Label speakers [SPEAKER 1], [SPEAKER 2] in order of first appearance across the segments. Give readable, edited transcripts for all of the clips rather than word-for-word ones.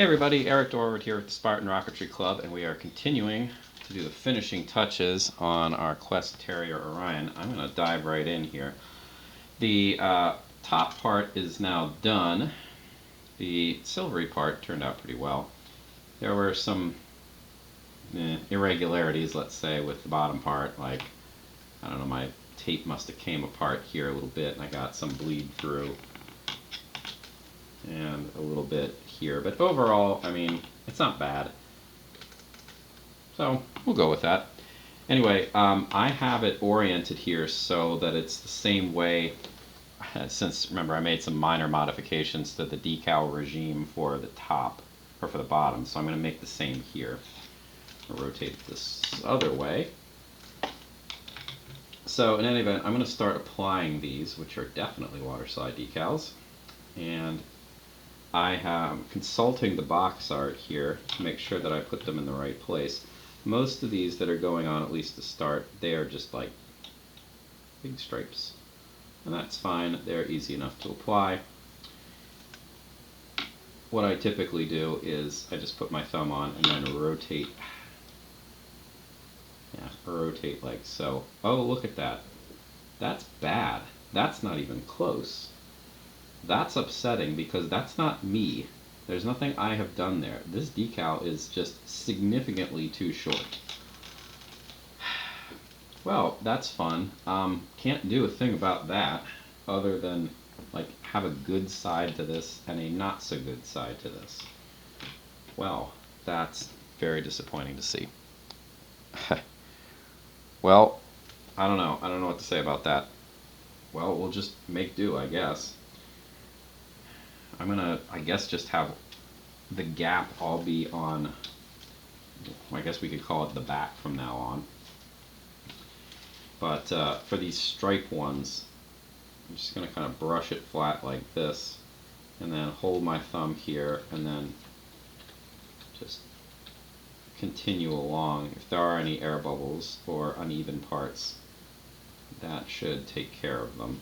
[SPEAKER 1] Hey everybody, Eric Dorward here with the Spartan Rocketry Club, and we are continuing to do the finishing touches on our Quest Terrier-Orion. I'm going to dive right in here. The top part is now done. The silvery part turned out pretty well. There were some irregularities, let's say, with the bottom part, like, I don't know, my tape must have came apart here a little bit and I got some bleed through and a little bit here, but overall, I mean, it's not bad. So we'll go with that. Anyway, I have it oriented here so that it's the same way, since remember I made some minor modifications to the decal regime for the top, or for the bottom, so I'm going to make the same here. I'll rotate this other way. So in any event, I'm going to start applying these, which are definitely water-slide decals, and I am consulting the box art here to make sure that I put them in the right place. Most of these that are going on, at least to start, they are just like big stripes. And that's fine, they're easy enough to apply. What I typically do is I just put my thumb on and then rotate. Yeah, rotate like so. Oh, look at that. That's bad. That's not even close. That's upsetting because that's not me. There's nothing I have done there. This decal is just significantly too short. Well, that's fun. Can't do a thing about that other than like have a good side to this and a not so good side to this. Well, that's very disappointing to see. Well, I don't know. I don't know what to say about that. Well, we'll just make do, I guess. I'm gonna, I guess, just have the gap all be on, I guess we could call it the back from now on. But for these stripe ones, I'm just gonna kind of brush it flat like this, and then hold my thumb here, and then just continue along. If there are any air bubbles or uneven parts, that should take care of them.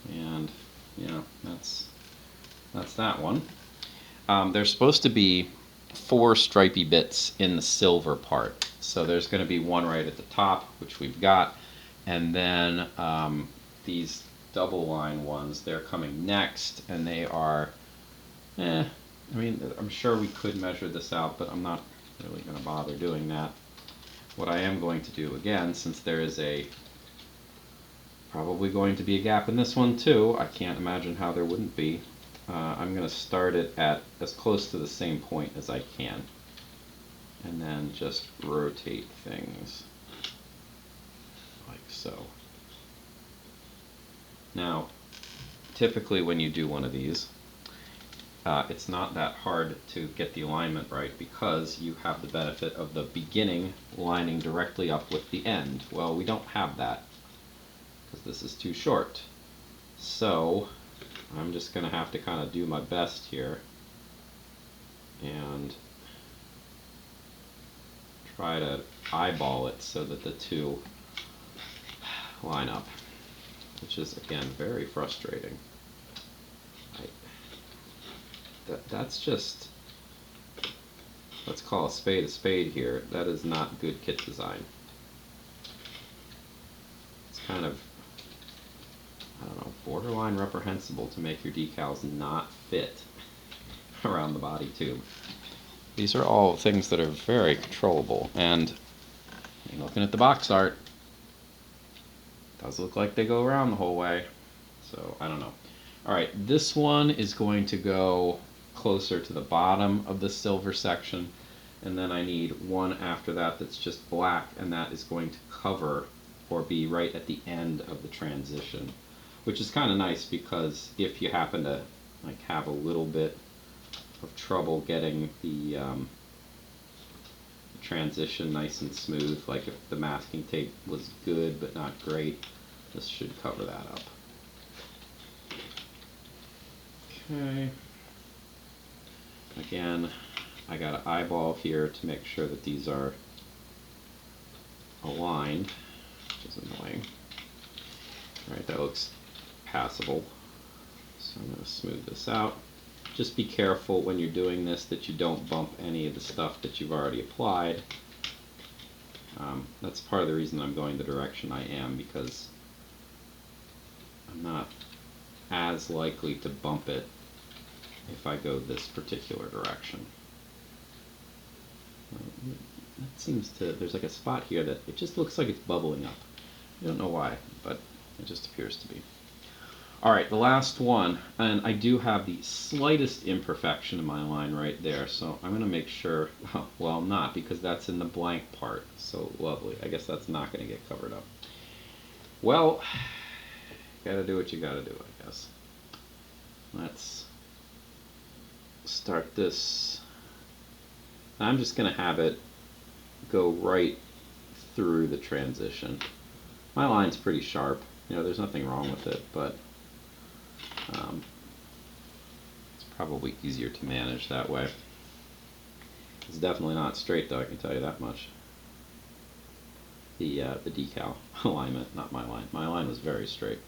[SPEAKER 1] And yeah, that's that one. There's supposed to be 4 stripy bits in the silver part. So there's going to be one right at the top, which we've got, and then these double line ones, they're coming next, and they are, I mean, I'm sure we could measure this out, but I'm not really going to bother doing that. What I am going to do, again, since there is probably going to be a gap in this one too, I can't imagine how there wouldn't be, I'm going to start it at as close to the same point as I can, and then just rotate things like so. Now, typically when you do one of these, it's not that hard to get the alignment right because you have the benefit of the beginning lining directly up with the end. Well, we don't have that because this is too short. So I'm just going to have to kind of do my best here and try to eyeball it so that the two line up, which is, again, very frustrating. That's just, let's call a spade here. That is not good kit design. It's kind of, I don't know, borderline reprehensible to make your decals not fit around the body tube. These are all things that are very controllable, and looking at the box art, it does look like they go around the whole way, so I don't know. Alright, this one is going to go closer to the bottom of the silver section, and then I need one after that that's just black, and that is going to cover or be right at the end of the transition, which is kind of nice because if you happen to like have a little bit of trouble getting the transition nice and smooth, like if the masking tape was good but not great, this should cover that up. Okay. Again, I got an eyeball here to make sure that these are aligned, which is annoying. Alright, that looks passable. So I'm going to smooth this out. Just be careful when you're doing this that you don't bump any of the stuff that you've already applied. That's part of the reason I'm going the direction I am, because I'm not as likely to bump it if I go this particular direction. That seems to, there's like a spot here that it just looks like it's bubbling up. I don't know why, but it just appears to be. Alright, the last one, and I do have the slightest imperfection in my line right there, so I'm going to make sure, oh, well, not, because that's in the blank part. So lovely. I guess that's not going to get covered up. Well, gotta do what you gotta do, I guess. Let's start this. I'm just going to have it go right through the transition. My line's pretty sharp. You know, there's nothing wrong with it, but it's probably easier to manage that way. It's definitely not straight, though, I can tell you that much. The decal alignment, not my line. My line was very straight.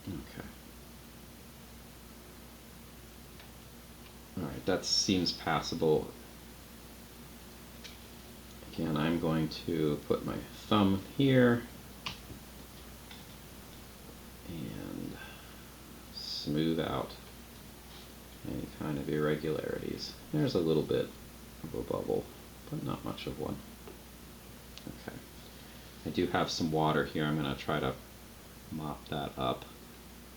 [SPEAKER 1] Okay. Alright, that seems passable. Again, I'm going to put my thumb here and smooth out any kind of irregularities. There's a little bit of a bubble, but not much of one. Okay. I do have some water here. I'm going to try to mop that up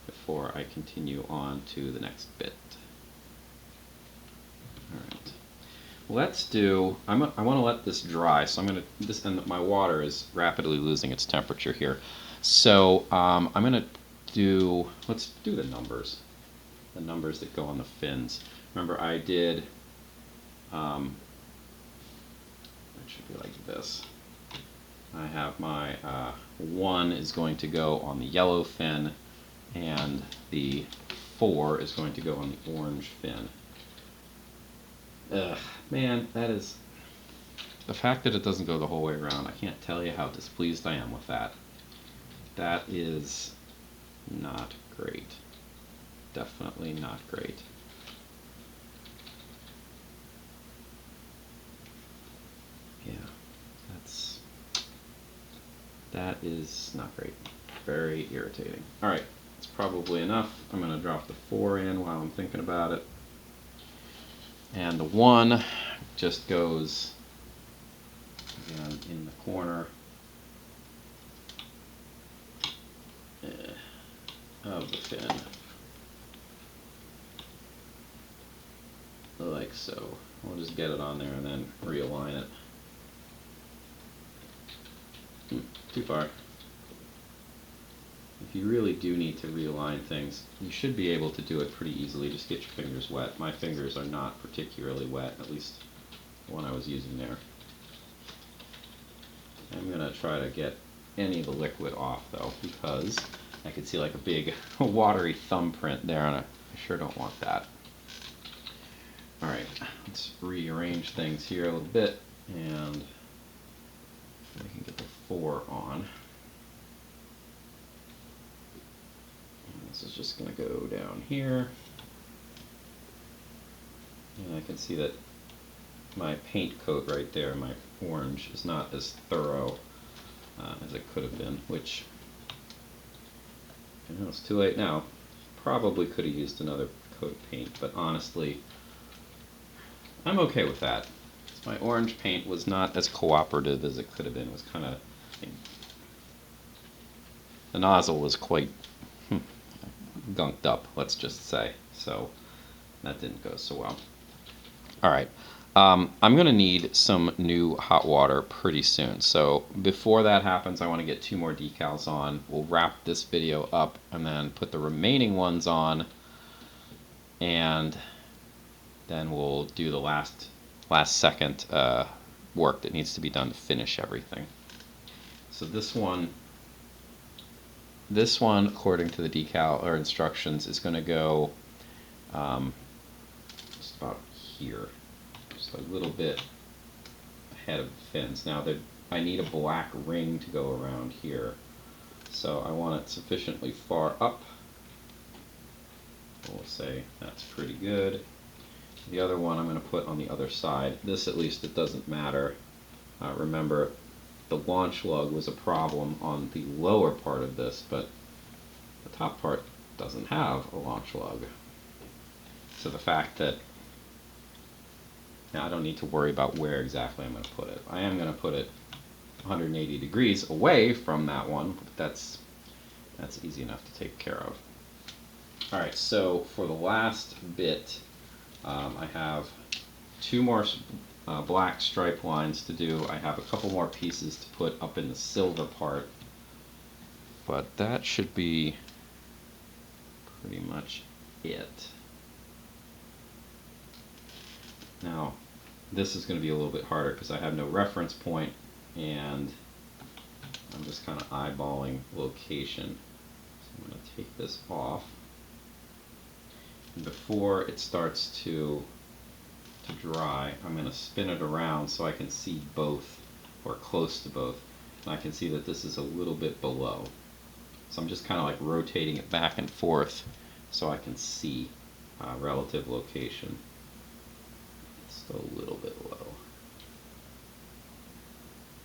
[SPEAKER 1] before I continue on to the next bit. Alright. Let's do, I want to let this dry, so I'm going to, and my water is rapidly losing its temperature here. So I'm going to do, let's do the numbers that go on the fins. Remember I did, it should be like this. I have my 1 is going to go on the yellow fin, and the 4 is going to go on the orange fin. Ugh, man, that is... The fact that it doesn't go the whole way around, I can't tell you how displeased I am with that. That is not great. Definitely not great. Yeah, that is not great. Very irritating. Alright, it's probably enough. I'm going to drop the 4 in while I'm thinking about it. And the 1 just goes again in the corner of the fin, like so. We'll just get it on there and then realign it. Too far. If you really do need to realign things, you should be able to do it pretty easily. Just get your fingers wet. My fingers are not particularly wet, at least the one I was using there. I'm going to try to get any of the liquid off, though, because I could see like a big watery thumbprint there, and I sure don't want that. Alright, let's rearrange things here a little bit, and we can get the 4 on. This is just going to go down here, and I can see that my paint coat right there, my orange, is not as thorough as it could have been, which, I know it's too late now. Probably could have used another coat of paint, but honestly, I'm okay with that. My orange paint was not as cooperative as it could have been. It was kind of, the nozzle was quite gunked up, let's just say, so that didn't go so well. Alright, I'm going to need some new hot water pretty soon, so before that happens I want to get 2 more decals on. We'll wrap this video up and then put the remaining ones on, and then we'll do the last second work that needs to be done to finish everything. So this one, according to the decal or instructions, is going to go just about here, just a little bit head of the fins. Now I need a black ring to go around here, so I want it sufficiently far up. We'll say that's pretty good. The other one I'm going to put on the other side. This, at least, it doesn't matter. Remember, the launch lug was a problem on the lower part of this, but the top part doesn't have a launch lug. So the fact that now I don't need to worry about where exactly I'm going to put it. I am going to put it 180 degrees away from that one, but that's easy enough to take care of. Alright, so for the last bit, I have 2 more black stripe lines to do. I have a couple more pieces to put up in the silver part, but that should be pretty much it. Now, this is going to be a little bit harder because I have no reference point and I'm just kind of eyeballing location. So I'm going to take this off. And before it starts to dry, I'm going to spin it around so I can see both, or close to both. And I can see that this is a little bit below. So I'm just kind of like rotating it back and forth so I can see relative location. It's still a little bit low.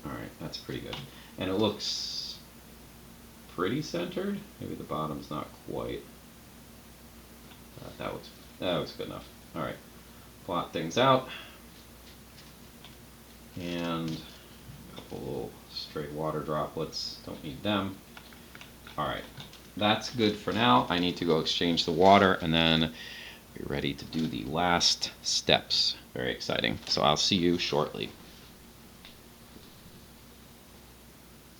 [SPEAKER 1] Alright, that's pretty good. And it looks pretty centered. Maybe the bottom's not quite. That looks good enough. Alright, blot things out. And a couple little stray water droplets, don't need them. Alright, that's good for now. I need to go exchange the water and then be ready to do the last steps. Very exciting. So I'll see you shortly.